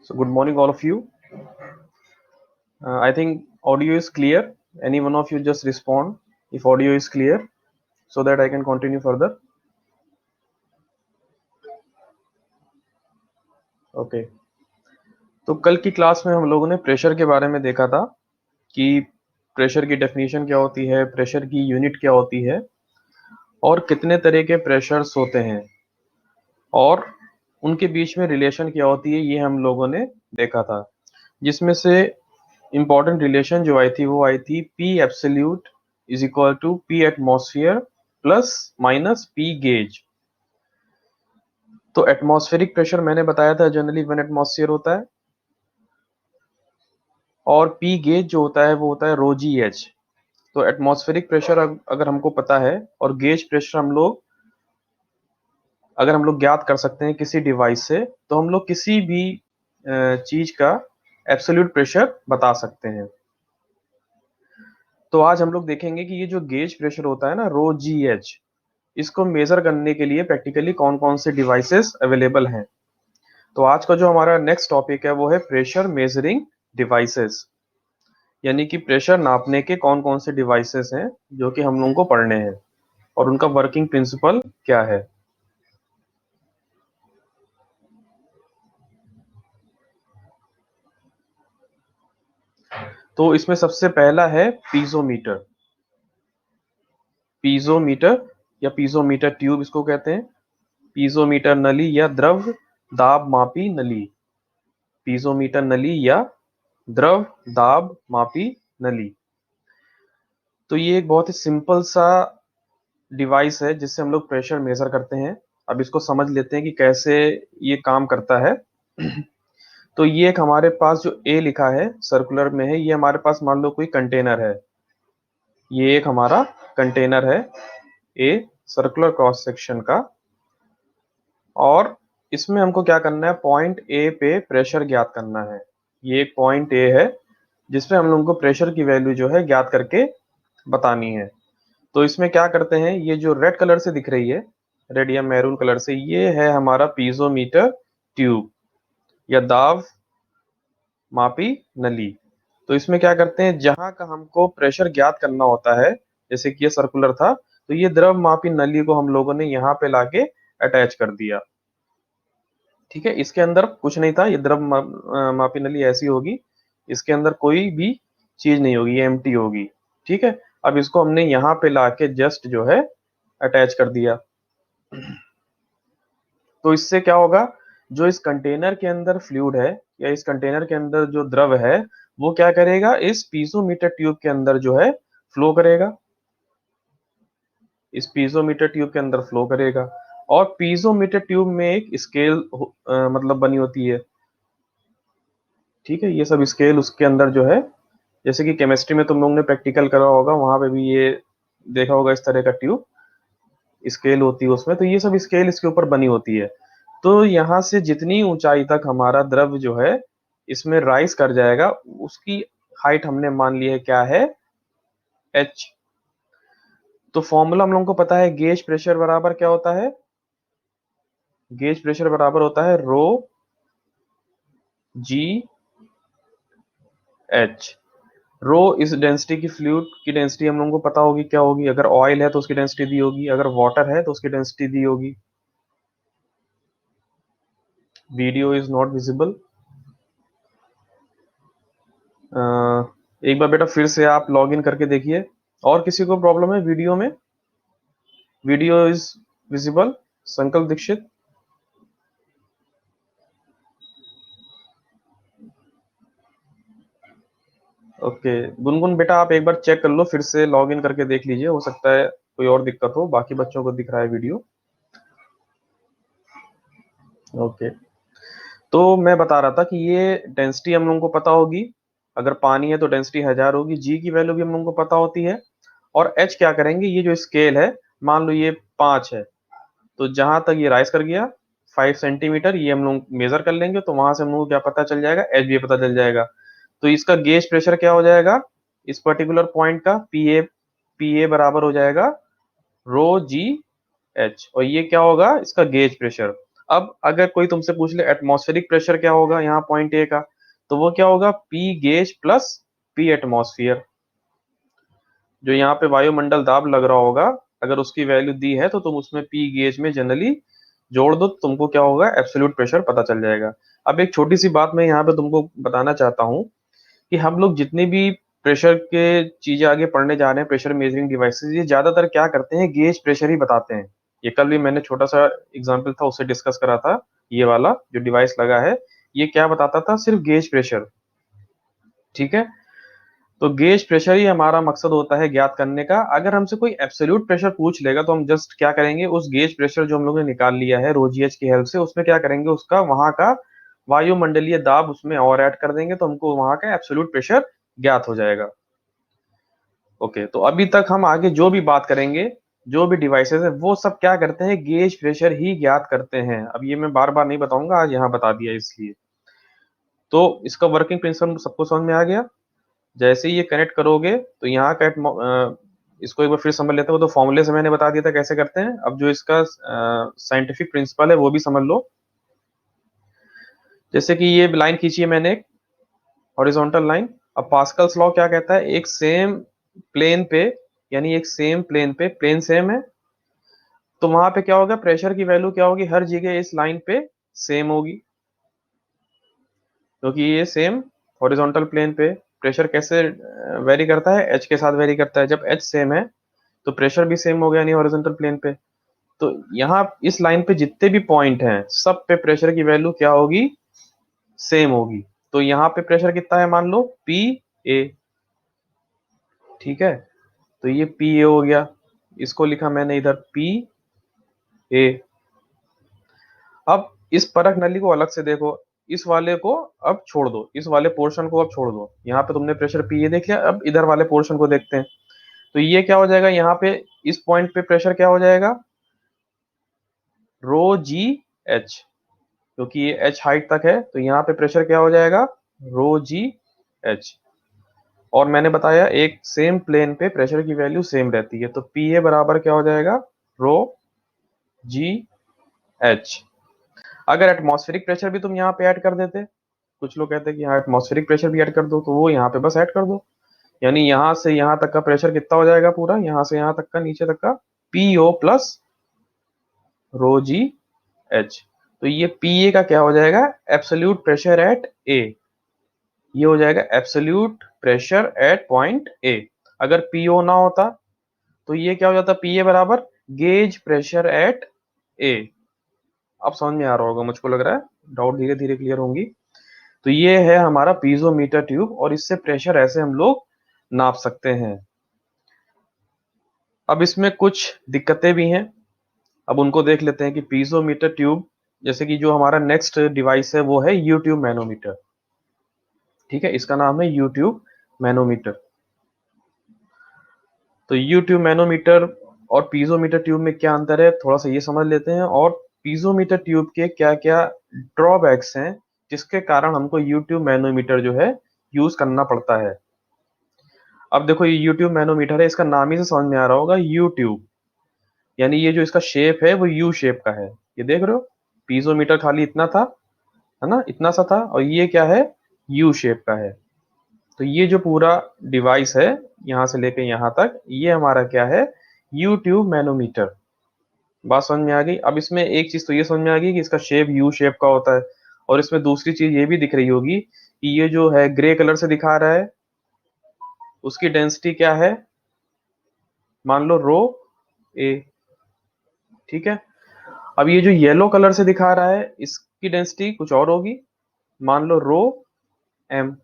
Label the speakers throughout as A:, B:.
A: So good morning, all of you. I think audio is clear. Any one of you just respond if audio is clear, so that I can continue further. Okay. तो कल की class में हम लोगों ने pressure के बारे में देखा था कि प्रेशर की डेफिनेशन क्या होती है, प्रेशर की यूनिट क्या होती है और कितने तरह के प्रेशर्स होते हैं और उनके बीच में रिलेशन क्या होती है, ये हम लोगों ने देखा था। जिसमें से इंपॉर्टेंट रिलेशन जो आई थी वो आई थी P absolute is equal to P atmosphere plus minus P gauge. तो एटमॉस्फेरिक प्रेशर मैंने बताया था जनरली 1 एटमॉस्फेयर होता है और P गेज जो होता है वो होता है रो जी एच। तो एटमॉस्फेरिक प्रेशर अगर हमको पता है और गेज प्रेशर अगर हम लोग ज्ञात कर सकते हैं किसी डिवाइस से, तो हम लोग किसी भी चीज का एब्सोल्यूट प्रेशर बता सकते हैं। तो आज हम लोग देखेंगे कि ये जो गेज प्रेशर होता है ना, रो जी एच, इसको मेजर करने के लिए प्रैक्टिकली कौन कौन से डिवाइसेस अवेलेबल हैं। तो आज का जो हमारा नेक्स्ट टॉपिक है वो है प्रेशर मेजरिंग डिवाइसेस, यानी कि प्रेशर नापने के कौन कौन से डिवाइसेस हैं जो कि हम लोगों को पढ़ने हैं और उनका वर्किंग प्रिंसिपल क्या है। तो इसमें सबसे पहला है पीजोमीटर। पीजोमीटर या पीजोमीटर ट्यूब इसको कहते हैं। पीजोमीटर नली या द्रव दाब मापी नली। पीजोमीटर नली या द्रव दाब मापी नली। तो ये एक बहुत ही सिंपल सा डिवाइस है जिससे हम लोग प्रेशर मेजर करते हैं। अब इसको समझ लेते हैं कि कैसे ये काम करता है। तो ये एक हमारे पास जो ए लिखा है सर्कुलर में है, ये हमारे पास मान लो कोई कंटेनर है। ये एक हमारा कंटेनर है ए सर्कुलर क्रॉस सेक्शन का, और इसमें हमको क्या करना है, पॉइंट ए पे प्रेशर ज्ञात करना है। ये एक पॉइंट ए है जिसमें हम लोगों को प्रेशर की वैल्यू जो है ज्ञात करके बतानी है। तो इसमें क्या करते हैं, ये जो रेड कलर से दिख रही है, रेड या मैरून कलर से, ये है हमारा पीजोमीटर ट्यूब या दाब मापी नली। तो इसमें क्या करते हैं, जहां का हमको प्रेशर ज्ञात करना होता है, जैसे कि ये सर्कुलर था, तो ये द्रव मापी नली को हम लोगों ने यहाँ पे लाके अटैच कर दिया। ठीक है, इसके अंदर कुछ नहीं था, ये द्रव मापी नली ऐसी होगी, इसके अंदर कोई भी चीज नहीं होगी, ये एम्प्टी होगी। ठीक है, अब इसको हमने यहाँ पे लाके जस्ट जो है अटैच कर दिया। तो इससे क्या होगा, जो इस कंटेनर के अंदर फ्लूइड है या इस कंटेनर के अंदर जो द्रव है, वो क्या करेगा, इस पीजोमीटर ट्यूब के अंदर जो है फ्लो करेगा। इस पीजोमीटर ट्यूब के अंदर फ्लो करेगा। और पीजोमीटर ट्यूब में एक स्केल मतलब बनी होती है। ठीक है, ये सब स्केल उसके अंदर जो है, जैसे कि केमिस्ट्री में तुम लोगों ने प्रैक्टिकल करा होगा, वहां पे भी ये देखा होगा, इस तरह का ट्यूब स्केल होती है उसमें। तो ये सब स्केल इसके ऊपर बनी होती है। तो यहाँ से जितनी ऊंचाई तक हमारा द्रव जो है इसमें राइज कर जाएगा, उसकी हाइट हमने मान ली है क्या है, एच। तो फॉर्मूला हम लोगों को पता है, गेज प्रेशर बराबर क्या होता है, गेज प्रेशर बराबर होता है रो जी एच। रो इस डेंसिटी की, फ्लूइड की डेंसिटी हम लोगों को पता होगी क्या होगी, अगर ऑयल है तो उसकी डेंसिटी दी होगी, अगर वाटर है तो उसकी डेंसिटी दी होगी। Video is not visible. एक बार बेटा फिर से आप लॉग इन करके देखिए। और किसी को प्रॉब्लम है वीडियो में? Video is visible. संकल्प दीक्षित। ओके, गुनगुन बेटा आप एक बार चेक कर लो, फिर से लॉग इन करके देख लीजिए, हो सकता है कोई और दिक्कत हो, बाकी बच्चों को दिख रहा है वीडियो। ओके, तो मैं बता रहा था कि ये डेंसिटी हम लोगों को पता होगी, अगर पानी है तो डेंसिटी 1000 होगी, जी की वैल्यू भी हम लोगों को पता होती है। और एच क्या करेंगे, ये जो स्केल है, मान लो ये 5 है, तो जहां तक ये राइज कर गया 5 सेंटीमीटर, ये हम लोग मेजर कर लेंगे, तो वहां से हम लोग को क्या पता चल जाएगा, एच भी पता चल जाएगा। तो इसका गेज प्रेशर क्या हो जाएगा, इस पर्टिकुलर पॉइंट का पी ए बराबर हो जाएगा रो जी एच, और ये क्या होगा, इसका गेज प्रेशर। अब अगर कोई तुमसे पूछ ले एटमॉस्फेरिक प्रेशर क्या होगा यहाँ पॉइंट ए का, तो वो क्या होगा, P gauge plus P atmosphere. जो यहाँ पे वायुमंडल दाब लग रहा होगा, अगर उसकी वैल्यू दी है तो तुम उसमें पी गेज में जनरली जोड़ दो, तो तुमको क्या होगा, एब्सोल्यूट प्रेशर पता चल जाएगा। अब एक छोटी सी बात मैं यहाँ पे तुमको बताना चाहता हूँ कि हम लोग जितने भी प्रेशर के चीजें आगे पढ़ने जा रहे हैं, प्रेशर मेजरिंग डिवाइसेस, ये ज्यादातर क्या करते हैं, गेज प्रेशर ही बताते हैं। ये कल भी मैंने छोटा सा एग्जांपल था उससे डिस्कस करा था। ये वाला जो डिवाइस लगा है, ये क्या बताता था, सिर्फ गेज प्रेशर। ठीक है, तो गेज प्रेशर ही हमारा मकसद होता है ज्ञात करने का। अगर हमसे कोई एब्सोल्यूट प्रेशर पूछ लेगा तो हम जस्ट क्या करेंगे, उस गेज प्रेशर जो हम लोग ने निकाल लिया है रोजीएच की हेल्प से, उसमें क्या करेंगे, उसका वहां का वायुमंडलीय दाब उसमें और ऐड कर देंगे, तो हमको वहां का एब्सोल्यूट प्रेशर ज्ञात हो जाएगा। ओके, तो अभी तक हम आगे जो भी बात करेंगे, जो भी डिवाइसेस है, वो सब क्या करते हैं, गेज प्रेशर ही ज्ञात करते हैं। अब ये मैं बार बार नहीं बताऊंगा, आज यहाँ बता दिया इसलिए। तो इसका वर्किंग प्रिंसिपल सबको समझ में आ गया। जैसे ही ये कनेक्ट करोगे तो यहाँ का इसको एक बार फिर समझ लेते हैं। वो तो फॉर्मूले से मैंने बता दिया था कैसे करते हैं, अब जो इसका साइंटिफिक प्रिंसिपल है वो भी समझ लो। जैसे कि ये लाइन खींची है मैंने, एक हॉरिजॉन्टल लाइन। अब पास्कल्स लॉ क्या कहता है, एक सेम प्लेन पे, यानी एक सेम प्लेन पे, प्लेन सेम है, तो वहां पे क्या होगा, प्रेशर की वैल्यू क्या होगी, हर जगह इस लाइन पे सेम होगी, क्योंकि ये सेम हॉरिजॉन्टल प्लेन पे। प्रेशर कैसे वेरी करता है, एच के साथ वेरी करता है। जब एच सेम है तो प्रेशर भी सेम हो गया, नहीं हॉरिजॉन्टल प्लेन पे। तो यहाँ इस लाइन पे जितने भी पॉइंट हैं, सब पे प्रेशर की वैल्यू क्या होगी, सेम होगी। तो यहाँ पे प्रेशर कितना है, मान लो पी ए। ठीक है, तो ये पी ए हो गया, इसको लिखा मैंने इधर पी ए। अब इस परख नली को अलग से देखो, इस वाले को अब छोड़ दो, इस वाले पोर्शन को अब छोड़ दो। यहाँ पे तुमने प्रेशर पी ए देख लिया, अब इधर वाले पोर्शन को देखते हैं। तो ये क्या हो जाएगा, यहाँ पे इस पॉइंट पे प्रेशर क्या हो जाएगा, रो जी एच, क्योंकि ये एच हाइट तक है, तो यहाँ पे प्रेशर क्या हो जाएगा, रो जी एच। और मैंने बताया एक सेम प्लेन पे प्रेशर की वैल्यू सेम रहती है, तो पी ए बराबर क्या हो जाएगा, रो जी एच। अगर एटमॉस्फेरिक प्रेशर भी तुम यहाँ पे ऐड कर देते, कुछ लोग कहते हैं कि यहाँ एटमॉस्फेरिक प्रेशर भी ऐड कर दो, तो वो यहाँ पे बस ऐड कर दो। यानी यहाँ से यहाँ तक का प्रेशर कितना हो जाएगा, पूरा यहाँ से यहाँ तक का, नीचे तक का, P O plus rho G H. तो ये पी ए का क्या हो जाएगा, एब्सोल्यूट प्रेशर एट ए। ये हो जाएगा absolute pressure at point A. अगर पीओ ना होता तो ये क्या हो जाता, पी ए बराबर गेज प्रेशर एट ए। अब समझ में आ रहा होगा मुझको लग रहा है, डाउट धीरे धीरे क्लियर होंगी। तो ये है हमारा पीजोमीटर ट्यूब, और इससे प्रेशर ऐसे हम लोग नाप सकते हैं। अब इसमें कुछ दिक्कतें भी हैं, अब उनको देख लेते हैं कि पीजोमीटर ट्यूब, जैसे कि जो हमारा नेक्स्ट डिवाइस है वो है यूट्यूब मैनोमीटर। ठीक है, इसका नाम है यूट्यूब मैनोमीटर। तो यूट्यूब मैनोमीटर और पीजोमीटर ट्यूब में क्या अंतर है, थोड़ा सा ये समझ लेते हैं। और पीजोमीटर ट्यूब के क्या क्या ड्रॉबैक्स हैं, जिसके कारण हमको यूट्यूब मैनोमीटर जो है यूज करना पड़ता है। अब देखो, ये यूट्यूब मैनोमीटर है, इसका नाम ही से समझ में आ रहा होगा यूट्यूब, यानी ये जो इसका शेप है वो यू शेप का है। ये देख रहे हो, पीजोमीटर खाली इतना था, है ना, इतना सा था, और ये क्या है, यू शेप का है। तो ये जो पूरा डिवाइस है, यहाँ से लेके यहाँ तक, ये हमारा क्या है, यूट्यूब मैनोमीटर। बात समझ में आ गई। अब इसमें एक चीज तो ये समझ में आ गई कि इसका शेप यू शेप का होता है, और इसमें दूसरी चीज ये भी दिख रही होगी कि ये जो है ग्रे कलर से दिखा रहा है, उसकी डेंसिटी क्या है, मान लो रो ए। ठीक है, अब ये जो येलो कलर से दिखा रहा है, इसकी डेंसिटी कुछ और होगी, मान लो रो एम।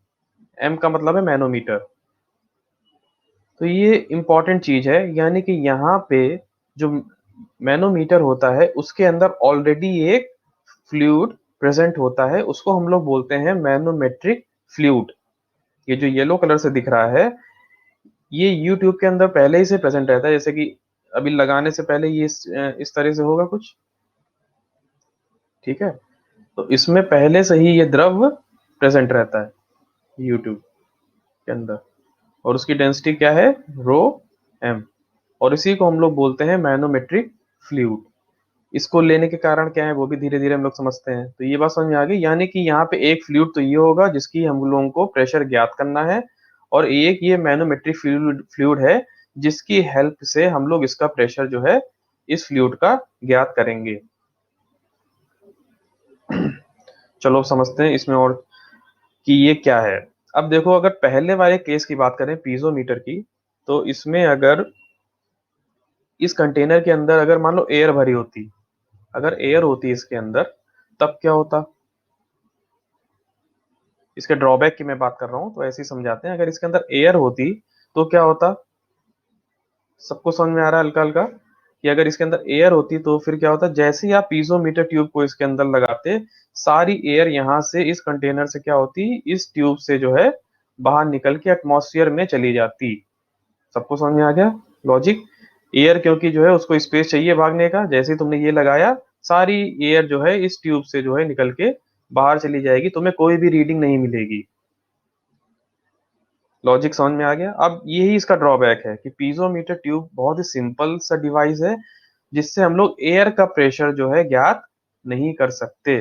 A: एम का मतलब है मैनोमीटर। तो ये इंपॉर्टेंट चीज है, यानी कि यहाँ पे जो मैनोमीटर होता है उसके अंदर ऑलरेडी एक फ्लूइड प्रेजेंट होता है, उसको हम लोग बोलते हैं मैनोमेट्रिक फ्लूइड। ये जो येलो कलर से दिख रहा है, ये यूट्यूब के अंदर पहले ही से प्रेजेंट रहता है। जैसे कि अभी लगाने से पहले ये इस तरह से होगा कुछ। ठीक है, तो इसमें पहले से ही ये द्रव प्रेजेंट रहता है यूट्यूब के अंदर, और उसकी डेंसिटी क्या है, रो एम। और इसी को हम लोग बोलते हैं मैनोमेट्रिक फ्लूइड। इसको लेने के कारण क्या है वो भी धीरे धीरे हम लोग समझते हैं। तो ये बात समझ में आ गई, यानी कि यहाँ पे एक फ्लूइड तो ये होगा जिसकी हम लोगों को प्रेशर ज्ञात करना है, और एक ये मैनोमेट्रिक फ्लूइड फ्लूइड है जिसकी हेल्प से हम लोग इसका प्रेशर जो है इस फ्लूइड का ज्ञात करेंगे। चलो अब समझते हैं इसमें और कि ये क्या है। अब देखो, अगर पहले वाले केस की बात करें पीजोमीटर की, तो इसमें अगर इस कंटेनर के अंदर अगर मान लो एयर भरी होती, अगर एयर होती इसके अंदर, तब क्या होता। इसके ड्रॉबैक की मैं बात कर रहा हूँ, तो ऐसे ही समझाते हैं। अगर इसके अंदर एयर होती तो क्या होता, सबको समझ में आ रहा है हल्का हल्का, कि अगर इसके अंदर एयर होती तो फिर क्या होता, जैसे ही आप पीजोमीटर ट्यूब को इसके अंदर लगाते, सारी एयर यहाँ से इस कंटेनर से क्या होती, इस ट्यूब से जो है बाहर निकल के एटमॉस्फेयर में चली जाती। सबको समझ में आ गया लॉजिक। एयर क्योंकि जो है उसको स्पेस चाहिए भागने का, जैसे ही तुमने ये लगाया, सारी एयर जो है इस ट्यूब से जो है निकल के बाहर चली जाएगी, तुम्हें कोई भी रीडिंग नहीं मिलेगी। लॉजिक समझ में आ गया। अब यही इसका ड्रॉबैक है कि पीजोमीटर ट्यूब बहुत ही सिंपल सा डिवाइस है जिससे हम लोग एयर का प्रेशर जो है ज्ञात नहीं कर सकते।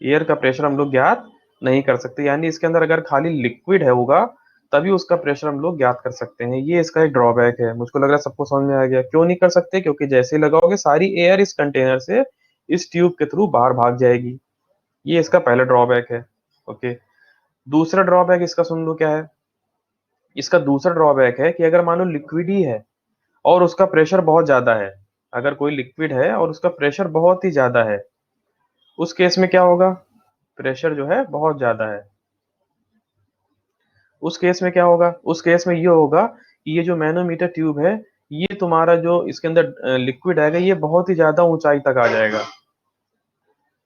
A: एयर का प्रेशर हम लोग ज्ञात नहीं कर सकते, यानी इसके अंदर अगर खाली लिक्विड है होगा तभी उसका प्रेशर हम लोग ज्ञात कर सकते हैं। ये इसका एक ड्रॉबैक है। मुझको लग रहा है सबको समझ में आ गया क्यों नहीं कर सकते, क्योंकि जैसे ही लगाओगे सारी एयर इस कंटेनर से इस ट्यूब के थ्रू बाहर भाग जाएगी। ये इसका पहला ड्रॉबैक है। ओके, दूसरा ड्रॉबैक इसका सुन लो क्या है। इसका दूसरा ड्रॉबैक है कि अगर मान लो लिक्विड ही है और उसका प्रेशर बहुत ज्यादा है, अगर कोई लिक्विड है और उसका प्रेशर बहुत ही ज्यादा है, उस केस में क्या होगा, प्रेशर जो है बहुत ज्यादा है, उस केस में क्या होगा, उस केस में ये होगा कि ये जो मैनोमीटर ट्यूब है, ये तुम्हारा जो इसके अंदर लिक्विड आएगा ये बहुत ही ज्यादा ऊंचाई तक आ जाएगा,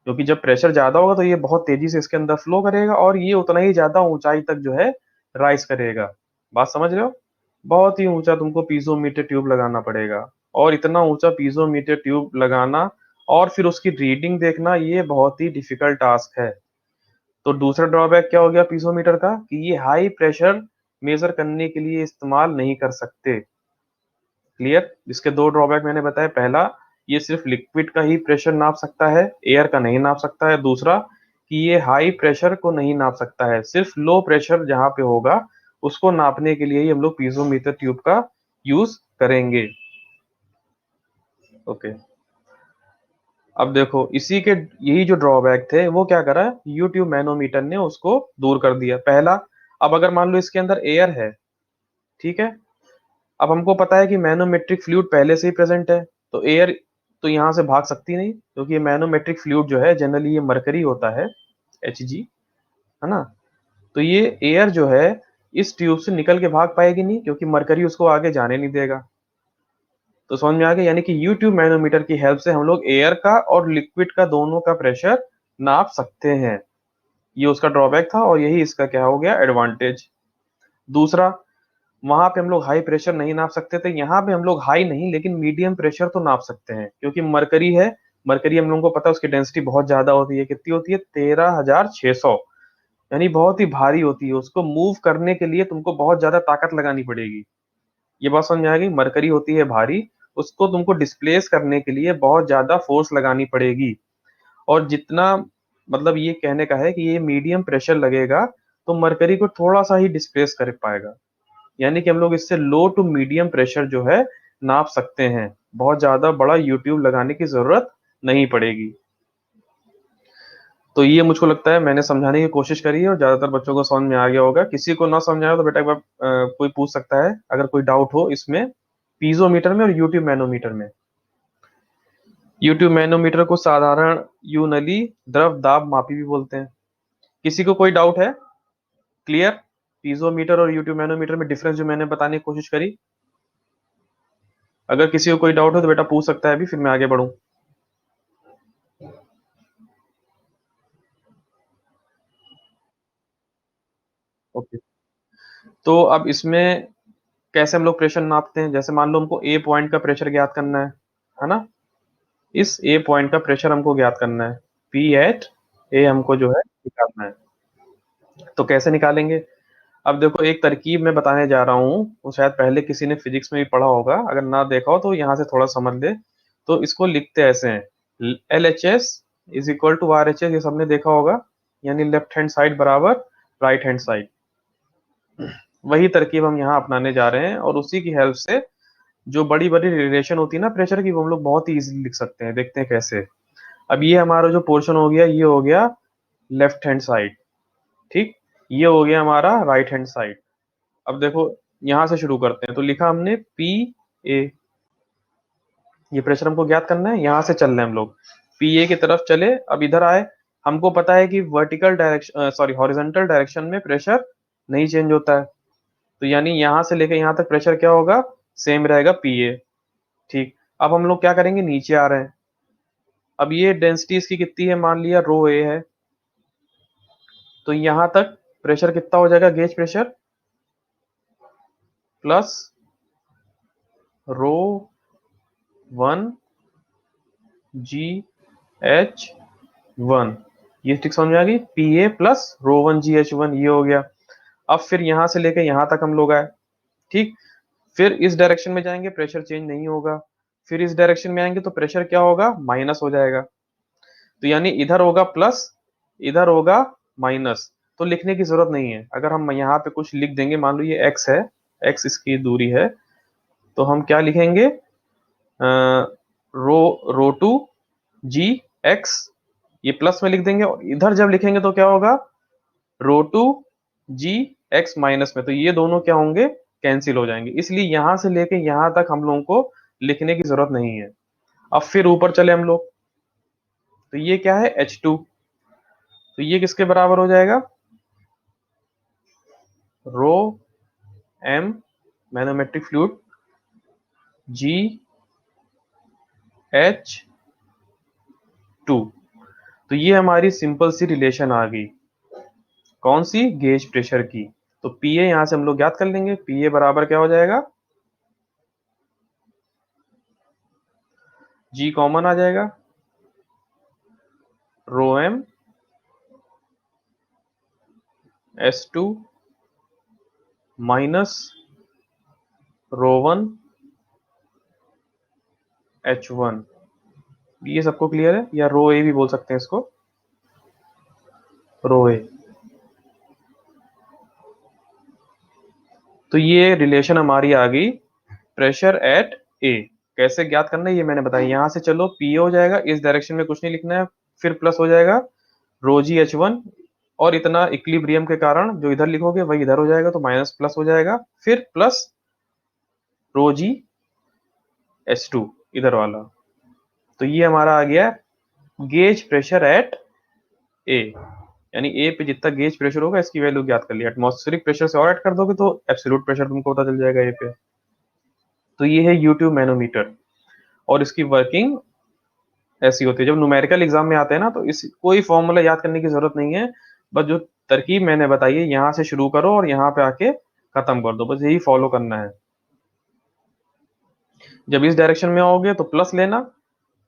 A: क्योंकि जब प्रेशर ज्यादा होगा तो ये बहुत तेजी से इसके अंदर फ्लो करेगा और ये उतना ही ज्यादा ऊंचाई तक जो है राइज करेगा। बात समझ रहे हो, बहुत ही ऊंचा तुमको पीजोमीटर ट्यूब लगाना पड़ेगा, और इतना ऊंचा पीजोमीटर ट्यूब लगाना और फिर उसकी रीडिंग देखना, ये बहुत ही डिफिकल्ट टास्क है। तो दूसरा ड्रॉबैक क्या हो गया पीजोमीटर का, कि ये हाई प्रेशर मेजर करने के लिए इस्तेमाल नहीं कर सकते। क्लियर। इसके दो ड्रॉबैक मैंने बताया, पहला ये सिर्फ लिक्विड का ही प्रेशर नाप सकता है, एयर का नहीं नाप सकता है। दूसरा कि ये हाई प्रेशर को नहीं नाप सकता है, सिर्फ लो प्रेशर जहां पे होगा उसको नापने के लिए ही हम लोग पीजोमीटर ट्यूब का यूज करेंगे। ओके, अब देखो इसी के यही जो ड्रॉबैक थे वो क्या करा, यूट्यूब मैनोमीटर ने उसको दूर कर दिया। पहला, अब अगर मान लो इसके अंदर एयर है, ठीक है, अब हमको पता है कि मैनोमेट्रिक फ्लूइड पहले से ही प्रेजेंट है, तो एयर तो यहाँ से भाग सकती नहीं, क्योंकि ये मैनोमेट्रिक फ्लूइड जो है जनरली ये मरकरी होता है, Hg, है ना। तो ये एयर जो है इस ट्यूब से निकल के भाग पाएगी नहीं, क्योंकि मरकरी उसको आगे जाने नहीं देगा। तो समझ में आ गया, यानी कि यूट्यूब मैनोमीटर की हेल्प से हम लोग एयर का और लिक्विड का दोनों का प्रेशर नाप सकते हैं। ये उसका ड्रॉबैक था और यही इसका क्या हो गया, एडवांटेज। दूसरा, वहां पे हम लोग हाई प्रेशर नहीं नाप सकते थे, यहाँ पे हम लोग हाई नहीं लेकिन मीडियम प्रेशर तो नाप सकते हैं, क्योंकि मरकरी है। मरकरी हम लोगों को पता है उसकी डेंसिटी बहुत ज्यादा होती है, कितनी होती है, 13,600, यानी बहुत ही भारी होती है। उसको मूव करने के लिए तुमको बहुत ज्यादा ताकत लगानी पड़ेगी। ये बात समझ में आ गई, मरकरी होती है भारी, उसको तुमको डिस्प्लेस करने के लिए बहुत ज्यादा फोर्स लगानी पड़ेगी। और जितना, मतलब ये कहने का है कि ये मीडियम प्रेशर लगेगा तो मरकरी को थोड़ा सा ही डिस्प्लेस कर पाएगा, यानी कि हम लोग इससे लो टू मीडियम प्रेशर जो है नाप सकते हैं, बहुत ज्यादा बड़ा यूट्यूब लगाने की जरूरत नहीं पड़ेगी। तो ये मुझको लगता है मैंने समझाने की कोशिश करी है और ज्यादातर बच्चों को समझ में आ गया होगा। किसी को ना समझ आया तो बेटा एक बार कोई पूछ सकता है अगर कोई डाउट हो इसमें, पीजोमीटर में और यूट्यूब मैनोमीटर में। यूट्यूब मैनोमीटर को साधारण यू नली द्रव दाब मापी भी बोलते हैं। किसी को कोई डाउट है, क्लियर, पीजोमीटर और यूट्यूब मैनोमीटर में डिफरेंस जो मैंने बताने की कोशिश करी। अगर किसी को कोई डाउट हो तो बेटा पूछ सकता है अभी, फिर मैं आगे बढ़ूं। ओके, तो अब इसमें कैसे हम लोग प्रेशर नापते हैं, जैसे मान लो हमको ए पॉइंट का प्रेशर ज्ञात करना है ना। इस ए पॉइंट का प्रेशर हमको ज्ञात करना है, पी एट ए हमको जो है निकालना है। तो कैसे निकालेंगे, अब देखो एक तरकीब मैं बताने जा रहा हूँ, वो शायद पहले किसी ने फिजिक्स में भी पढ़ा होगा, अगर ना देखा हो तो यहाँ से थोड़ा समझ ले। तो इसको लिखते ऐसे हैं, LHS is equal to RHS, ये सबने देखा होगा, यानी लेफ्ट हैंड साइड बराबर राइट हैंड साइड। वही तरकीब हम यहाँ अपनाने जा रहे हैं, और उसी की हेल्प से जो बड़ी बड़ी रिलेशन होती है ना प्रेशर की, वो हम लोग बहुत ही इजीली लिख सकते हैं। देखते हैं कैसे। अब ये हमारा जो पोर्शन हो गया, ये हो गया लेफ्ट हैंड साइड, ठीक। ये हो गया हमारा राइट हैंड साइड। अब देखो यहां से शुरू करते हैं। तो लिखा हमने PA, ये प्रेशर हमको ज्ञात करना है। यहाँ से चल रहे हैं हम लोग, PA की तरफ चले। अब इधर आए, हमको पता है कि vertical direction, sorry horizontal direction में प्रेशर नहीं चेंज होता है। तो यानी यहाँ से लेके यहाँ तक प्रेशर क्या होगा, सेम रहेगा PA, ठीक। अब हम लोग क्या करेंगे, नीचे आ रहे हैं। अब ये डेंसिटी इसकी कितनी है, मान लिया ρA है, तो यहाँ तक प्रेशर कितना हो जाएगा, गेज प्रेशर प्लस ρ1GH1, ये ठीक समझ में आ गई। PA प्लस ρ1GH1, ये हो गया। अब फिर यहाँ से लेकर यहाँ तक हम लोग आए, ठीक। फिर इस डायरेक्शन में जाएंगे, प्रेशर चेंज नहीं होगा। फिर इस डायरेक्शन में आएंगे तो प्रेशर क्या होगा, माइनस हो जाएगा। तो यानी इधर होगा प्लस, इधर होगा माइनस। तो लिखने की जरूरत नहीं है। अगर हम यहाँ पे कुछ लिख देंगे, मान लो ये x है, x इसकी दूरी है, तो हम क्या लिखेंगे, ρ2GX, ये प्लस में लिख देंगे। और इधर जब लिखेंगे तो क्या होगा, ρ2GX माइनस में। तो ये दोनों क्या होंगे, कैंसिल हो जाएंगे। इसलिए यहां से लेके यहां तक हम लोगों को लिखने की जरूरत नहीं है। अब फिर ऊपर चले हम लोग, तो ये क्या है, H2, तो ये किसके बराबर हो जाएगा, रो एम मैनोमेट्रिक फ्लूइड GH2। तो ये हमारी सिंपल सी रिलेशन आ गई, कौन सी, गेज प्रेशर की। तो PA यहां से हम लोग याद कर लेंगे, PA बराबर क्या हो जाएगा, G कॉमन आ जाएगा, रो एम S2 माइनस ρ1 H1। ये सबको क्लियर है, या रो ए भी बोल सकते हैं इसको, रो ए। तो ये रिलेशन हमारी आ गई प्रेशर एट ए। कैसे ज्ञात करना है ये मैंने बताया। यहां से चलो PA हो जाएगा, इस डायरेक्शन में कुछ नहीं लिखना है। फिर प्लस हो जाएगा ρGH1, और इतना इक्विलिब्रियम के कारण जो इधर लिखोगे वही इधर हो जाएगा, तो माइनस प्लस हो जाएगा। फिर प्लस ρGH2 इधर वाला। तो ये हमारा आ गया गेज प्रेशर एट ए, यानी ए पे जितना गेज प्रेशर होगा इसकी वैल्यू ज्ञात कर लिया। एटमॉस्फेरिक प्रेशर से और ऐड कर दोगे तो एब्सोल्यूट प्रेशर तुमको पता चल जाएगा ए पे। तो ये है यूट्यूब मैनोमीटर, और इसकी वर्किंग ऐसी होती है। जब न्यूमेरिकल एग्जाम में आते हैं ना, तो इस कोई फॉर्मूला याद करने की जरूरत नहीं है। बस जो तरकीब मैंने बताई है, यहाँ से शुरू करो और यहाँ पे आके खत्म कर दो, बस यही फॉलो करना है। जब इस डायरेक्शन में आओगे तो प्लस लेना,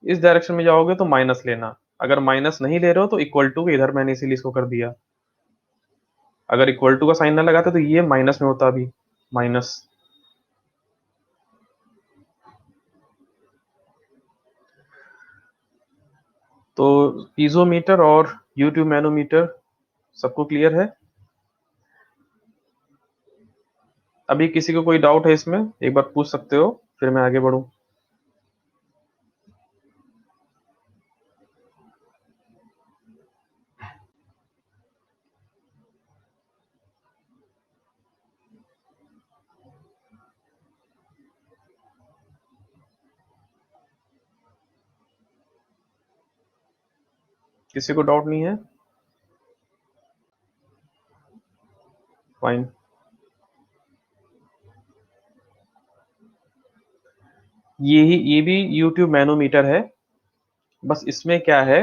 A: इस डायरेक्शन में जाओगे तो माइनस लेना। अगर माइनस नहीं ले रहे हो तो इक्वल टू, इधर मैंने इसीलिए इसको कर दिया। अगर इक्वल टू का साइन ना लगाते तो ये माइनस में होता अभी, माइनस। तो पीजोमीटर और यूट्यूब मैनोमीटर सबको क्लियर है। अभी किसी को कोई डाउट है इसमें, एक बार पूछ सकते हो, फिर मैं आगे बढ़ूं। किसी को डाउट नहीं है, फाइन। ये भी यूट्यूब मैनोमीटर है। बस इसमें क्या है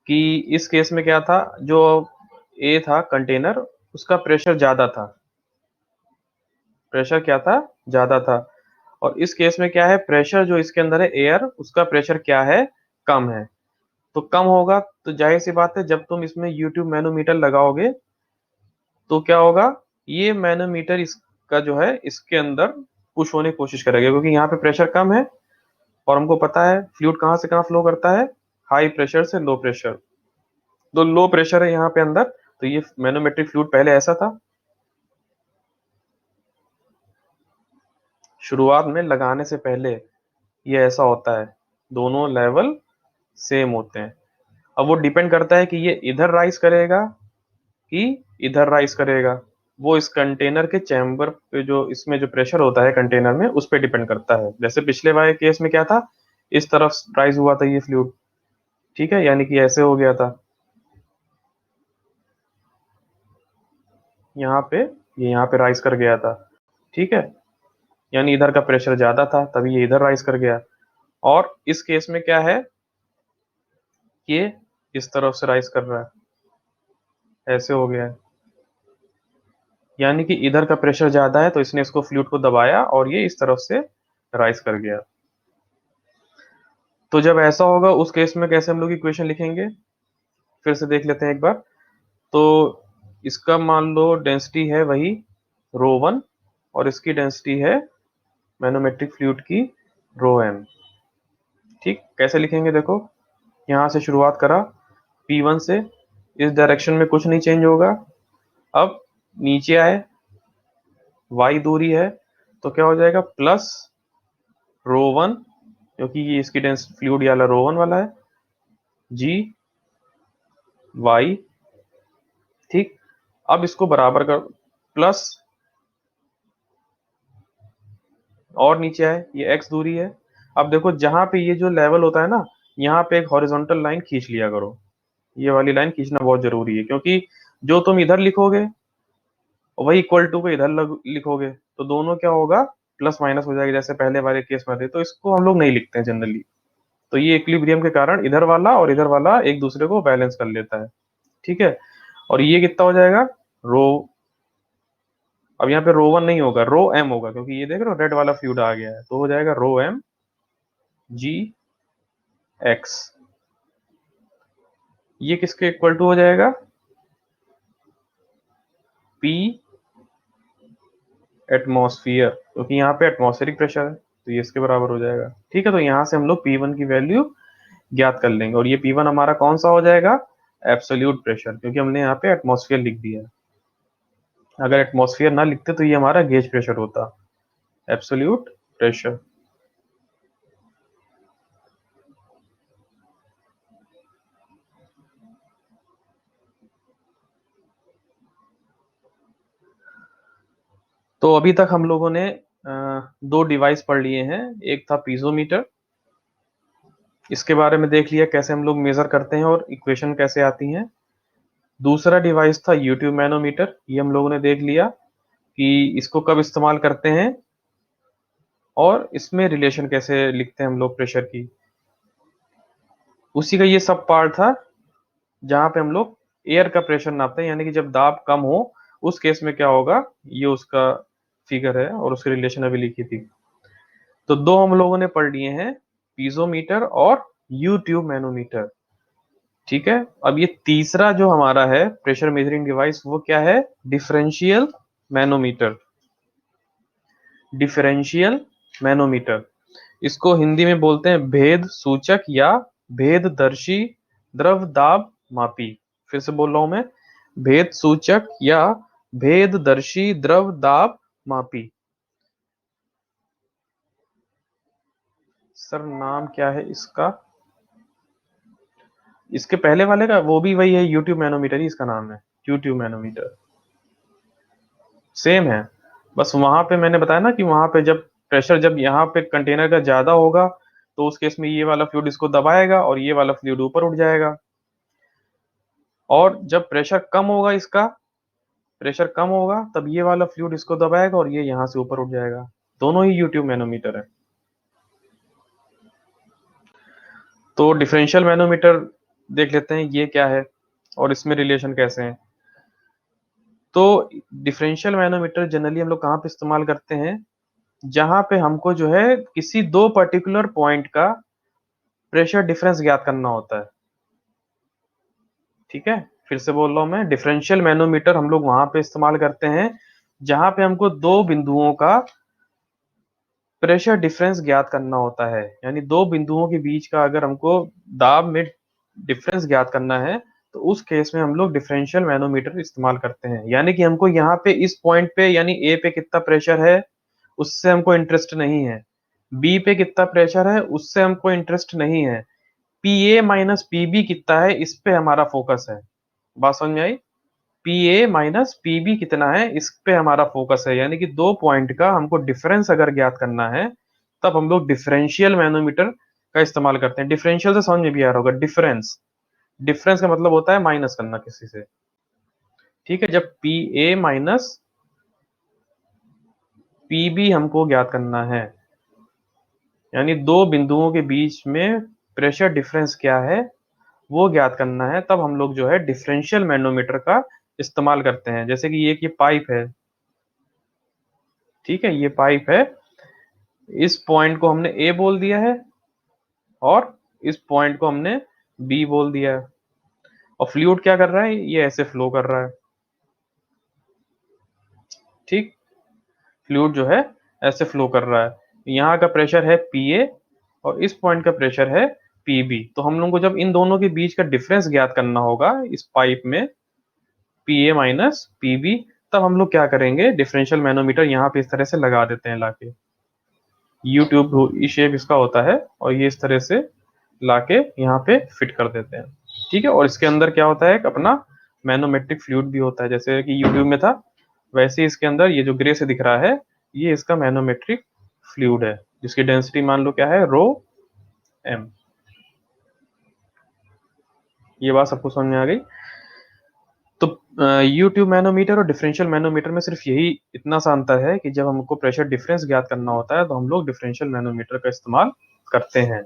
A: कि इस केस में क्या था, जो ए था कंटेनर, उसका प्रेशर ज्यादा था। प्रेशर क्या था, ज्यादा था। और इस केस में क्या है, प्रेशर जो इसके अंदर है एयर, उसका प्रेशर क्या है, कम है। तो कम होगा तो जाहिर सी बात है, जब तुम इसमें यूट्यूब मैनोमीटर लगाओगे तो क्या होगा, ये मैनोमीटर इसका जो है इसके अंदर पुश होने की कोशिश करेगा, क्योंकि यहाँ पे प्रेशर कम है। और हमको पता है फ्लूइड कहाँ से कहाँ फ्लो करता है, हाई प्रेशर से लो प्रेशर। तो लो प्रेशर है यहाँ पे अंदर, तो ये मैनोमेट्रिक फ्लूइड पहले ऐसा था, शुरुआत में लगाने से पहले ये ऐसा होता है, दोनों लेवल सेम होते हैं। अब वो डिपेंड करता है कि ये इधर राइज करेगा कि इधर राइज करेगा, वो इस कंटेनर के चैम्बर पे जो इसमें जो प्रेशर होता है कंटेनर में उस पे डिपेंड करता है। जैसे पिछले वाले केस में क्या था, इस तरफ राइज हुआ था ये फ्लूइड, ठीक है, यानी कि ऐसे हो गया था यहाँ पे, ये यहाँ पे राइज कर गया था, ठीक है, यानी इधर का प्रेशर ज्यादा था तभी ये इधर राइज कर गया। और इस केस में क्या है, ये इस तरफ से राइज कर रहा है, ऐसे हो गया है, यानी कि इधर का प्रेशर ज्यादा है तो इसने इसको फ्लूइड को दबाया और ये इस तरफ से राइज कर गया। तो जब ऐसा होगा उस केस में कैसे हम लोग इक्वेशन लिखेंगे, फिर से देख लेते हैं एक बार। तो इसका मान लो डेंसिटी है वही ρ1 और इसकी डेंसिटी है मैनोमेट्रिक फ्लूइड की ρm। ठीक, कैसे लिखेंगे देखो, यहाँ से शुरुआत करा P1 से, इस डायरेक्शन में कुछ नहीं चेंज होगा। अब नीचे आए, y दूरी है, तो क्या हो जाएगा प्लस ρ1, क्योंकि ये इसकी डेंस फ्लूइड वाला ρ1 वाला है, जी y। ठीक, अब इसको बराबर कर, प्लस, और नीचे आए, ये x दूरी है। अब देखो जहां पे ये जो लेवल होता है ना, यहाँ पे एक हॉरिजॉन्टल लाइन खींच लिया करो, ये वाली लाइन खींचना बहुत जरूरी है, क्योंकि जो तुम इधर लिखोगे वही इक्वल टू को इधर लिखोगे तो दोनों क्या होगा, प्लस माइनस हो जाएगा, जैसे पहले वाले केस में थे। तो इसको हम लोग नहीं लिखते हैं जनरली, तो ये इक्विलिब्रियम के कारण इधर वाला और इधर वाला एक दूसरे को बैलेंस कर लेता है, ठीक है। और ये कितना हो जाएगा, रो, अब यहाँ पे ρ1 नहीं होगा, ρm होगा, क्योंकि ये देख रहे हो रेड वाला फ्लूइड आ गया है, तो हो जाएगा ρm जी एक्स। ये किसके इक्वल टू हो जाएगा, P एटमॉस्फेयर, क्योंकि यहाँ पे एटमॉस्फेरिक प्रेशर है तो ये इसके बराबर हो जाएगा। ठीक है, तो यहाँ से हम लोग P1 की वैल्यू ज्ञात कर लेंगे, और ये P1 हमारा कौन सा हो जाएगा, एब्सोल्यूट प्रेशर, क्योंकि हमने यहाँ पे एटमॉस्फेयर लिख दिया है। अगर एटमॉस्फेयर ना लिखते तो ये हमारा गेज प्रेशर होता, एब्सोल्यूट प्रेशर। तो अभी तक हम लोगों ने दो डिवाइस पढ़ लिए हैं, एक था पीजोमीटर, इसके बारे में देख लिया कैसे हम लोग मेजर करते हैं और इक्वेशन कैसे आती हैं। दूसरा डिवाइस था यूट्यूब मैनोमीटर, ये हम लोगों ने देख लिया कि इसको कब इस्तेमाल करते हैं और इसमें रिलेशन कैसे लिखते हैं हम लोग प्रेशर की। उसी का ये सब पार्ट था जहां पे हम लोग एयर का प्रेशर नापते हैं, यानी कि जब दाब कम हो उस केस में क्या होगा, ये उसका फिगर है और उसकी रिलेशन अभी लिखी थी। तो दो हम लोगों ने पढ़ लिए हैं, पीजोमीटर और यूट्यूब मैनोमीटर। ठीक है, अब ये तीसरा जो हमारा है प्रेशर मेजरिंग डिवाइस वो क्या है, डिफरेंशियल मैनोमीटर। डिफरेंशियल मैनोमीटर, इसको हिंदी में बोलते हैं भेद सूचक या भेददर्शी द्रव दाब मापी। फिर से बोल रहा हूं मैं, भेद सूचक या भेददर्शी द्रव दाब मापी। सर नाम क्या है इसका, इसके पहले वाले का वो भी वही है, यूट्यूब मैनोमीटर ही इसका नाम है, यूट्यूब मैनोमीटर सेम है। बस वहां पे मैंने बताया ना कि वहां पे जब प्रेशर जब यहाँ पे कंटेनर का ज्यादा होगा तो उस केस में ये वाला फ्लूइड इसको दबाएगा और ये वाला फ्लूइड ऊपर उठ जाएगा, और जब प्रेशर कम होगा, इसका प्रेशर कम होगा तब ये वाला फ्लूइड इसको दबाएगा और ये यहाँ से ऊपर उठ जाएगा। दोनों ही यूट्यूब मैनोमीटर है। तो डिफरेंशियल मैनोमीटर देख लेते हैं ये क्या है और इसमें रिलेशन कैसे हैं। तो डिफरेंशियल मैनोमीटर जनरली हम लोग कहाँ पे इस्तेमाल करते हैं, जहां पे हमको जो है किसी दो पर्टिकुलर पॉइंट का प्रेशर डिफरेंस ज्ञात करना होता है। ठीक है, फिर से बोल रहा हूं मैं, डिफरेंशियल मैनोमीटर हम लोग वहां पे इस्तेमाल करते हैं जहां पे हमको दो बिंदुओं का प्रेशर डिफरेंस ज्ञात करना होता है, यानी दो बिंदुओं के बीच का अगर हमको दाब में डिफरेंस ज्ञात करना है तो उस केस में हम लोग डिफरेंशियल मैनोमीटर इस्तेमाल करते हैं। यानी कि हमको यहाँ पे इस पॉइंट पे यानी ए पे कितना प्रेशर है उससे हमको इंटरेस्ट नहीं है, बी पे कितना प्रेशर है उससे हमको इंटरेस्ट नहीं है, P A minus P B कितना है इस पे हमारा फोकस है। बात समझ में आई? P A minus P B कितना है इस पे हमारा फोकस है, यानी कि दो पॉइंट का हमको डिफरेंस अगर ज्ञात करना है तब हम लोग डिफरेंशियल मैनोमीटर का इस्तेमाल करते हैं। डिफरेंशियल से समझ में भी आ रहा होगा, डिफरेंस, डिफरेंस का मतलब होता है माइनस करना किसी से। ठीक है, जब P A minus P B हमको ज्ञात करना है, यानी दो बिंदुओं के बीच में प्रेशर डिफरेंस क्या है वो ज्ञात करना है, तब हम लोग जो है डिफरेंशियल मैनोमीटर का इस्तेमाल करते हैं। जैसे कि ये पाइप है, ठीक है, ये पाइप है, इस पॉइंट को हमने ए बोल दिया है और इस पॉइंट को हमने बी बोल दिया है, और फ्लूइड क्या कर रहा है, ये ऐसे फ्लो कर रहा है। ठीक, फ्लूइड जो है ऐसे फ्लो कर रहा है, यहाँ का प्रेशर है पी ए और इस पॉइंट का प्रेशर है पी बी। तो हम लोग को जब इन दोनों के बीच का डिफरेंस ज्ञात करना होगा इस पाइप में P A minus P B, तब हम लोग क्या करेंगे, डिफरेंशियल मैनोमीटर यहाँ पे इस तरह से लगा देते हैं लाके। यूट्यूब इस शेप इसका होता है और ये इस तरह से लाके यहाँ पे फिट कर देते हैं। ठीक है, और इसके अंदर क्या होता है, एक अपना मैनोमेट्रिक फ्लूइड भी होता है, जैसे कि यूट्यूब में था वैसे ही इसके अंदर ये जो ग्रे से दिख रहा है ये इसका मैनोमेट्रिक फ्लूइड है, जिसकी डेंसिटी मान लो क्या है, रो एम। ये बात सबको समझ में आ गई? तो यूट्यूब मैनोमीटर और डिफरेंशियल मैनोमीटर में सिर्फ यही इतना सा अंतर है कि जब हमको प्रेशर डिफरेंस ज्ञात करना होता है तो हम लोग डिफरेंशियल मैनोमीटर का इस्तेमाल करते हैं।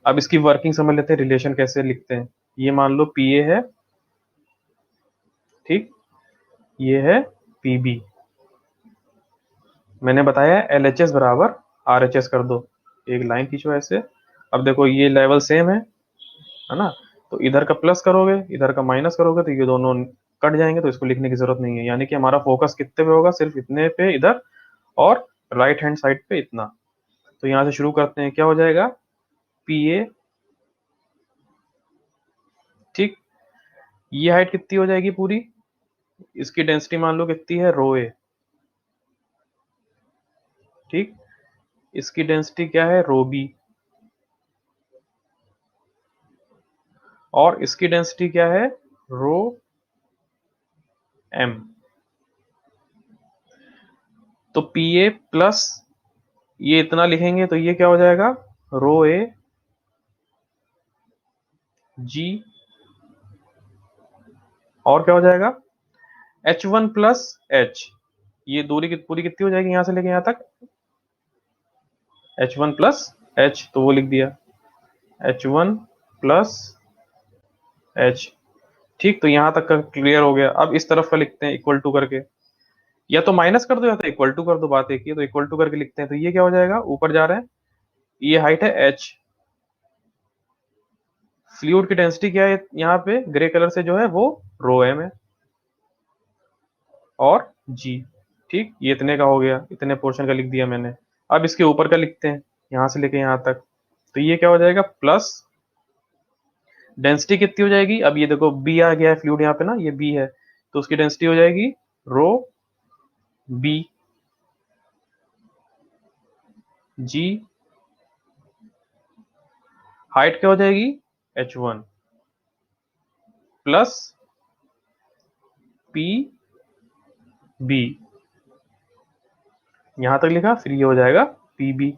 A: अब इसकी वर्किंग समझ लेते हैं, रिलेशन कैसे लिखते हैं। ये मान लो पी ए है, ठीक, ये है पी बी। मैंने बताया एल एच एस बराबर आर एच एस कर दो, एक लाइन खींचो ऐसे। अब देखो ये लेवल सेम है ना, तो इधर का प्लस करोगे इधर का माइनस करोगे तो ये दोनों कट जाएंगे, तो इसको लिखने की जरूरत नहीं है। यानी कि हमारा फोकस कितने पे होगा, सिर्फ इतने पे इधर, और राइट हैंड साइड पे इतना। तो यहाँ से शुरू करते हैं, क्या हो जाएगा, पी ए, ठीक, ये हाइट कितनी हो जाएगी पूरी, इसकी डेंसिटी मान लो कितनी है, रो ए, ठीक, इसकी डेंसिटी क्या है, रो बी, और इसकी डेंसिटी क्या है, रो एम। तो पी ए प्लस ये इतना लिखेंगे तो ये क्या हो जाएगा, रो ए जी, और क्या हो जाएगा, एच वन प्लस एच, ये दूरी की पूरी कितनी हो जाएगी यहां से लेके यहां तक, एच वन प्लस एच, तो वो लिख दिया एच वन प्लस एच। ठीक, तो यहां तक का क्लियर हो गया। अब इस तरफ का लिखते हैं इक्वल टू करके, या तो माइनस कर दो या तो इक्वल टू कर दो, बात एक ही है। तो इक्वल टू करके लिखते हैं तो ये क्या हो जाएगा, ऊपर जा रहे हैं, ये हाइट है एच, फ्लूइड की डेंसिटी क्या है यहाँ पे ग्रे कलर से जो है वो रो एम है, और जी, ठीक, ये इतने का हो गया, इतने पोर्शन का लिख दिया मैंने। अब इसके ऊपर का लिखते हैं यहाँ से लेके यहाँ तक, तो ये क्या हो जाएगा, प्लस डेंसिटी कितनी हो जाएगी, अब ये देखो बी आ गया है फ्लूइड यहाँ पे ना, ये बी है, तो उसकी डेंसिटी हो जाएगी रो बी जी, हाइट क्या हो जाएगी, H one plus P B, यहां तक लिखा, फिर ये हो जाएगा पी बी।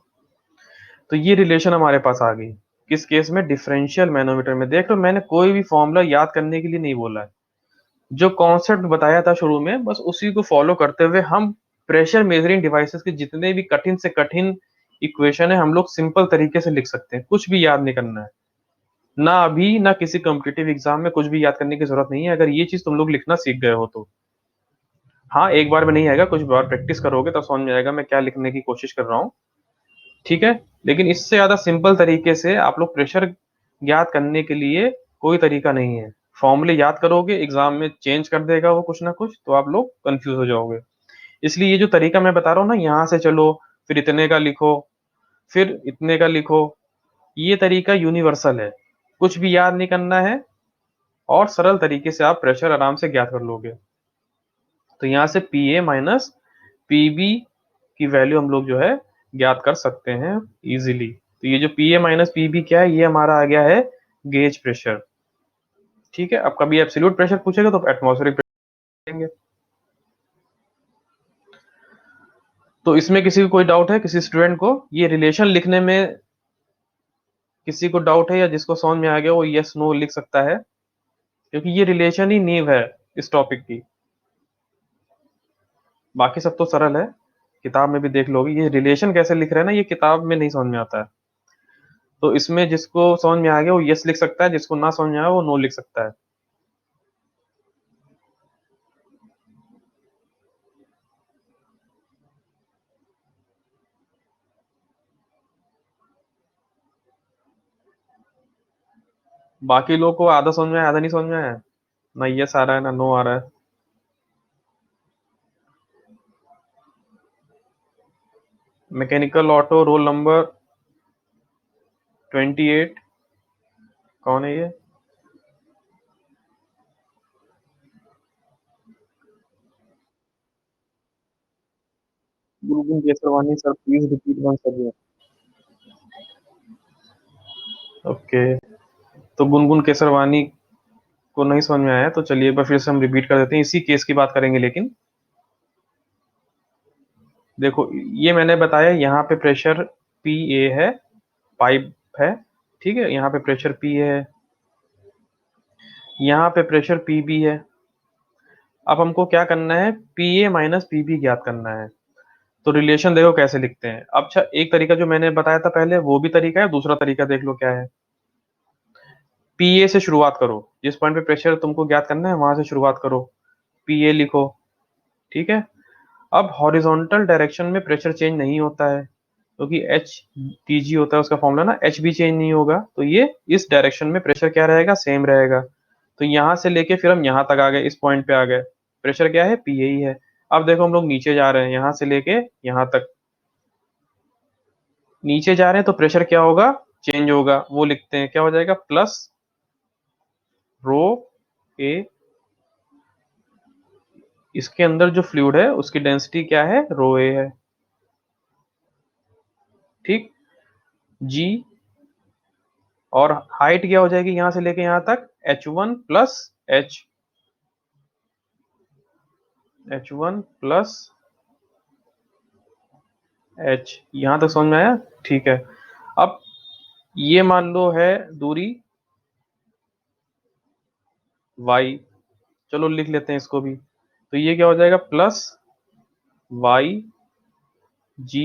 A: तो ये रिलेशन हमारे पास आ गई किस केस में, डिफरेंशियल मैनोमीटर में। देख लो मैंने कोई भी फॉर्मूला याद करने के लिए नहीं बोला है, जो कॉन्सेप्ट बताया था शुरू में बस उसी को फॉलो करते हुए हम प्रेशर मेजरिंग डिवाइसेस के जितने भी कठिन से कठिन इक्वेशन है हम लोग सिंपल तरीके से लिख सकते हैं, कुछ भी याद नहीं करना है, ना अभी ना किसी कॉम्पिटिटिव एग्जाम में कुछ भी याद करने की जरूरत नहीं है, अगर ये चीज तुम लोग लिखना सीख गए हो तो। हाँ, एक बार में नहीं आएगा, कुछ बार प्रैक्टिस करोगे तब समझ में आएगा मैं क्या लिखने की कोशिश कर रहा हूँ। ठीक है, लेकिन इससे ज्यादा सिंपल तरीके से आप लोग प्रेशर ज्ञात करने के लिए कोई तरीका नहीं है। फॉर्मूले याद करोगे एग्जाम में चेंज कर देगा वो कुछ ना कुछ, तो आप लोग कंफ्यूज हो जाओगे। इसलिए ये जो तरीका मैं बता रहा हूँ ना, यहाँ से चलो फिर इतने का लिखो, फिर इतने का लिखो। ये तरीका यूनिवर्सल है, कुछ भी याद नहीं करना है और सरल तरीके से आप प्रेशर आराम से ज्ञात कर लोगे। तो यहाँ से P A minus P B की वैल्यू हम लोग जो है ज्ञात कर सकते हैं इजीली। तो ये जो P A minus P B क्या है, ये हमारा आ गया है गेज प्रेशर। ठीक है, अब कभी एब्सोल्यूट प्रेशर पूछेगा तो एटमॉस्फेरिक प्रेशर देंगे। तो इसमें किसी को कोई डाउट है, किसी स्टूडेंट को ये रिलेशन लिखने में किसी को डाउट है, या जिसको समझ में आ गया वो यस नो लिख सकता है, क्योंकि ये रिलेशन ही नींव है इस टॉपिक की। बाकी सब तो सरल है, किताब में भी देख लोगे। ये रिलेशन कैसे लिख रहे हैं ना, ये किताब में नहीं समझ में आता है। तो इसमें जिसको समझ में आ गया वो यस लिख सकता है, जिसको ना समझ में आया वो नो लिख सकता है। बाकी लोग को आधा समझ में आया, आधा नहीं समझ में आया, ना यस आ रहा है ना नो आ रहा है। मैकेनिकल ऑटो रोल नंबर 28, कौन है ये? Gungun Kesarwani sir, please repeat one sir. Okay, तो गुनगुन केसरवानी को नहीं समझ में आया तो चलिए एक बार फिर से हम रिपीट कर देते हैं, इसी केस की बात करेंगे। लेकिन देखो, ये मैंने बताया यहाँ पे प्रेशर पी ए है, पाइप है, ठीक है, यहाँ पे प्रेशर पी ए है, यहाँ पे प्रेशर पी बी है। अब हमको क्या करना है, P A minus P B ज्ञात करना है। तो रिलेशन देखो कैसे लिखते हैं। अब अच्छा, एक तरीका जो मैंने बताया था पहले वो भी तरीका है, दूसरा तरीका देख लो क्या है। पी ए से शुरुआत करो, जिस पॉइंट पे प्रेशर तुमको ज्ञात करना है वहां से शुरुआत करो, पी ए लिखो। ठीक है, अब हॉरिजॉन्टल डायरेक्शन में प्रेशर चेंज नहीं होता है, क्योंकि एच टी जी होता है उसका फॉर्मूला ना, एच भी चेंज नहीं होगा, तो ये इस डायरेक्शन में प्रेशर क्या रहेगा, सेम रहेगा। तो यहाँ से लेके फिर हम यहाँ तक आ गए, इस पॉइंट पे आ गए, प्रेशर क्या है, पी ही है। अब देखो हम लोग नीचे जा रहे हैं, यहाँ से लेके यहाँ तक नीचे जा रहे हैं, तो प्रेशर क्या होगा, चेंज होगा। वो लिखते हैं क्या हो जाएगा, प्लस रो ए, इसके अंदर जो फ्लूइड है उसकी डेंसिटी क्या है, रो ए है। ठीक, जी, और हाइट क्या हो जाएगी यहां से लेके यहां तक, h1 plus h1 plus h। यहां तक समझ में आया? ठीक है, अब ये मान लो है दूरी y, चलो लिख लेते हैं इसको भी। तो ये क्या हो जाएगा, प्लस y g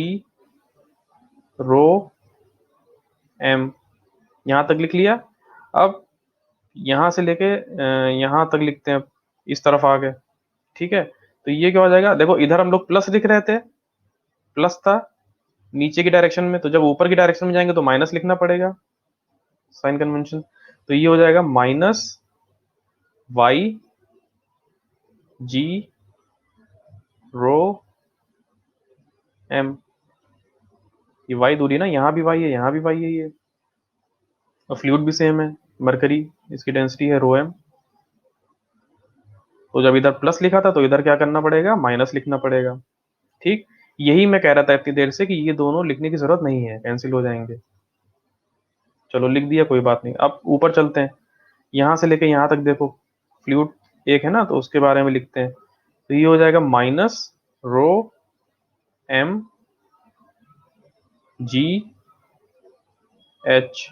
A: रो m, यहां तक लिख लिया। अब यहां से लेके यहां तक लिखते हैं, इस तरफ आ गए। ठीक है, तो ये क्या हो जाएगा, देखो इधर हम लोग प्लस लिख रहे थे, प्लस था नीचे की डायरेक्शन में, तो जब ऊपर की डायरेक्शन में जाएंगे तो माइनस लिखना पड़ेगा, साइन कन्वेंशन। तो ये हो जाएगा माइनस वाई जी रो एम। ये वाई दूरी ना, यहाँ भी वाई है, यहाँ भी वाई है ये, और फ्लूइड भी सेम है, मरकरी, इसकी डेंसिटी है रो एम। तो जब इधर प्लस लिखा था तो इधर क्या करना पड़ेगा, माइनस लिखना पड़ेगा। ठीक, यही मैं कह रहा था इतनी देर से कि ये दोनों लिखने की जरूरत नहीं है, कैंसिल हो जाएंगे। चलो लिख दिया, कोई बात नहीं। अब ऊपर चलते हैं, यहाँ से लेके यहाँ तक देखो, फ्लूइड एक है ना, तो उसके बारे में लिखते हैं। तो ये हो जाएगा minus rho M G H,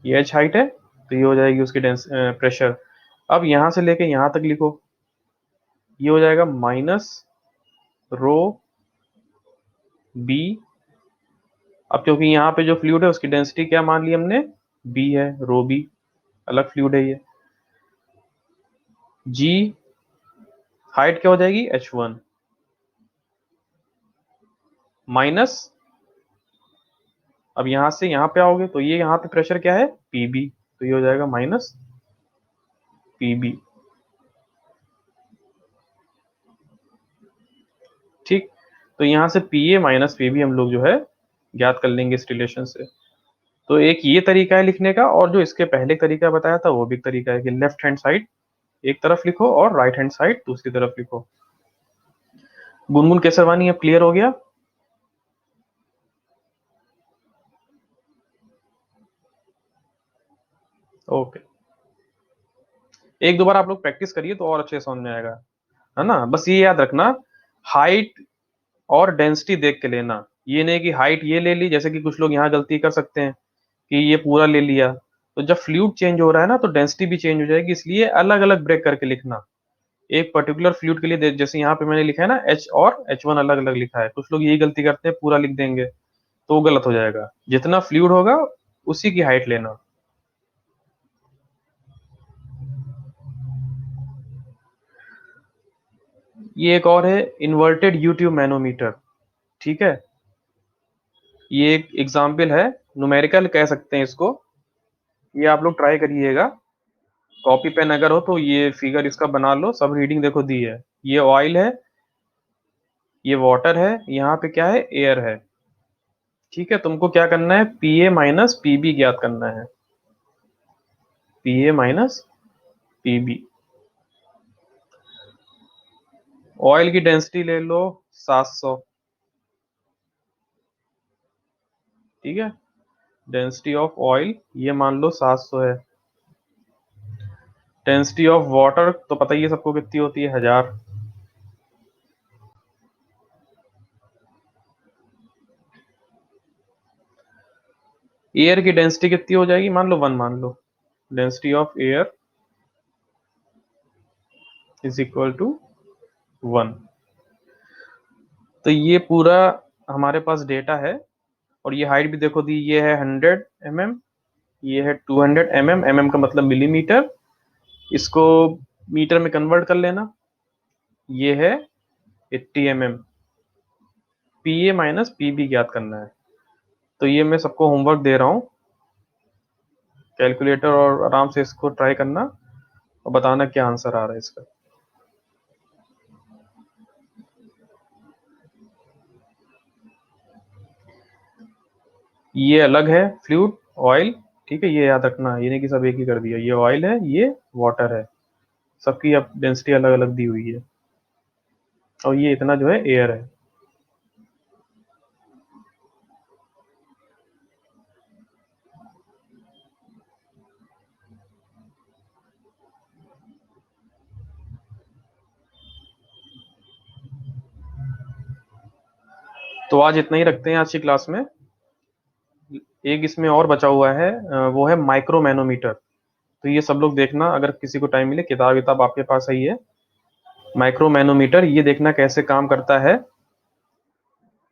A: ये एच हाइट है, तो ये हो जाएगी उसकी प्रेशर। अब यहाँ से लेके यहाँ तक लिखो, ये हो जाएगा माइनस रो बी। अब क्योंकि यहाँ पे जो फ्लूइड है उसकी डेंसिटी क्या मान ली हमने, बी है, रो बी, अलग फ्लूइड है ये। जी हाइट क्या हो जाएगी, h1 माइनस, अब यहाँ से यहाँ पे आओगे तो ये यहाँ पे प्रेशर क्या है, पीबी, तो ये हो जाएगा माइनस पीबी। ठीक, तो यहाँ से P A minus P B हम लोग जो है ज्ञात कर लेंगे इस रिलेशन से। तो एक ये तरीका है लिखने का, और जो इसके पहले तरीका बताया था वो भी एक तरीका है कि लेफ्ट हैंड साइड एक तरफ लिखो और राइट हैंड साइड दूसरी तरफ लिखो। गुनगुन केसरवानी अब क्लियर हो गया? ओके, एक दो बार आप लोग प्रैक्टिस करिए तो और अच्छे से समझ में आएगा, है ना। बस ये याद रखना, हाइट और डेंसिटी देख के लेना। ये नहीं कि हाइट ये ले ली, जैसे कि कुछ लोग यहाँ गलती कर सकते हैं कि ये पूरा ले लिया, तो जब फ्लूइड चेंज हो रहा है ना तो डेंसिटी भी चेंज हो जाएगी, इसलिए अलग अलग ब्रेक करके लिखना। एक पर्टिकुलर फ्लूइड के लिए जैसे यहाँ पे मैंने लिखा है ना एच और H1 अलग अलग लिखा है, कुछ लोग यही गलती करते हैं पूरा लिख देंगे तो वो गलत हो जाएगा। जितना फ्लूइड होगा उसी की हाइट लेना। ये एक और है इन्वर्टेड यू ट्यूब मैनोमीटर, ठीक है। ये एक एग्जाम्पल है, न्यूमेरिकल कह सकते हैं इसको। ये आप लोग ट्राई करिएगा, कॉपी पेन अगर हो तो ये फिगर इसका बना लो, सब रीडिंग देखो दी है। ये ऑयल है, ये वाटर है, यहाँ पे क्या है एयर है, ठीक है। तुमको क्या करना है, P A minus P B ज्ञात करना है, P A minus P B. Oil की डेंसिटी ले लो 700, ठीक है। डेंसिटी ऑफ ऑयल ये मान लो 700 है। डेंसिटी ऑफ वाटर तो पता ही है सबको कितनी होती है, 1000। एयर की डेंसिटी कितनी हो जाएगी, मान लो 1 मान लो। Density of air is equal to 1। तो ये पूरा हमारे पास डेटा है, और ये हाइट भी देखो दी, ये है 100 mm, ये है 200 mm, mm का मतलब मिलीमीटर, इसको मीटर में कन्वर्ट कर लेना। ये है 80 mm। P A minus P B ज्ञात करना है। तो ये मैं सबको होमवर्क दे रहा हूँ, कैलकुलेटर और आराम से इसको ट्राई करना और बताना क्या आंसर आ रहा है इसका। ये अलग है फ्लूइड ऑयल, ठीक है, ये याद रखना, ये नहीं कि सब एक ही कर दिया। ये ऑयल है, ये वाटर है, सबकी अब डेंसिटी अलग अलग दी हुई है, और ये इतना जो है एयर है। तो आज इतना ही रखते हैं आज की क्लास में। एक इसमें और बचा हुआ है, वो है माइक्रो मैनोमीटर। तो ये सब लोग देखना, अगर किसी को टाइम मिले, किताब विताब आपके पास ही है। माइक्रो मैनोमीटर ये देखना कैसे काम करता है,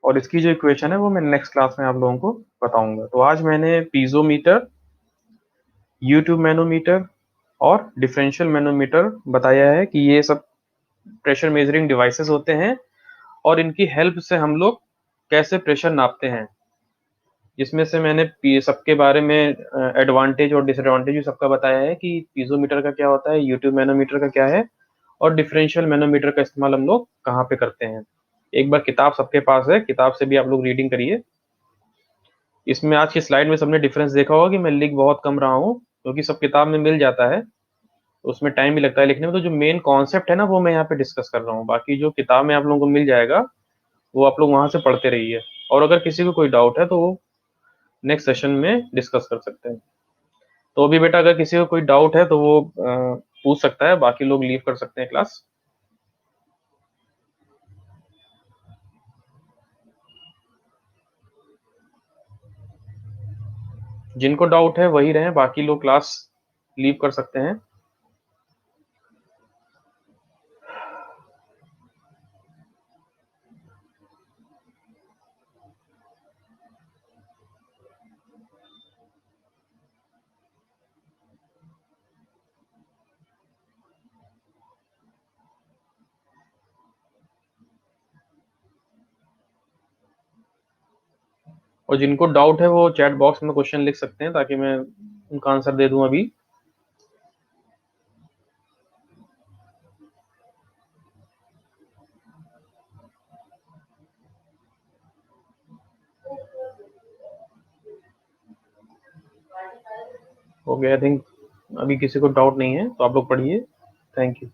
A: और इसकी जो इक्वेशन है वो मैं नेक्स्ट क्लास में आप लोगों को बताऊंगा। तो आज मैंने पीजोमीटर, यूट्यूब मैनोमीटर और डिफरेंशियल मैनोमीटर बताया है कि ये सब प्रेशर मेजरिंग डिवाइसेस होते हैं, और इनकी हेल्प से हम लोग कैसे प्रेशर नापते हैं। जिसमें से मैंने सबके बारे में एडवांटेज और डिसएडवांटेज भी सबका बताया है कि पीजोमीटर का क्या होता है, यूट्यूब मैनोमीटर का क्या है, और डिफरेंशियल मैनोमीटर का इस्तेमाल हम लोग कहाँ पे करते हैं। एक बार किताब सबके पास है, किताब से भी आप लोग रीडिंग करिए। इसमें आज की स्लाइड में सबने डिफरेंस देखा होगा कि मैं लिख बहुत कम रहा हूँ, क्योंकि सब किताब में मिल जाता है, उसमें टाइम भी लगता है लिखने में। तो जो मेन कॉन्सेप्ट है ना वो मैं यहाँ पे डिस्कस कर रहा हूँ, बाकी जो किताब में आप लोगों को मिल जाएगा वो आप लोग वहां से पढ़ते रहिए। और अगर किसी को कोई डाउट है तो वो नेक्स्ट सेशन में डिस्कस कर सकते हैं। तो अभी बेटा अगर किसी को कोई डाउट है तो वो पूछ सकता है, बाकी लोग लीव कर सकते हैं क्लास। जिनको डाउट है वही रहें, बाकी लोग क्लास लीव कर सकते हैं। और जिनको डाउट है वो चैट बॉक्स में क्वेश्चन लिख सकते हैं, ताकि मैं उनका आंसर दे दूं अभी। हो गया आई थिंक। अभी किसी को डाउट नहीं है तो आप लोग पढ़िए। Thank you.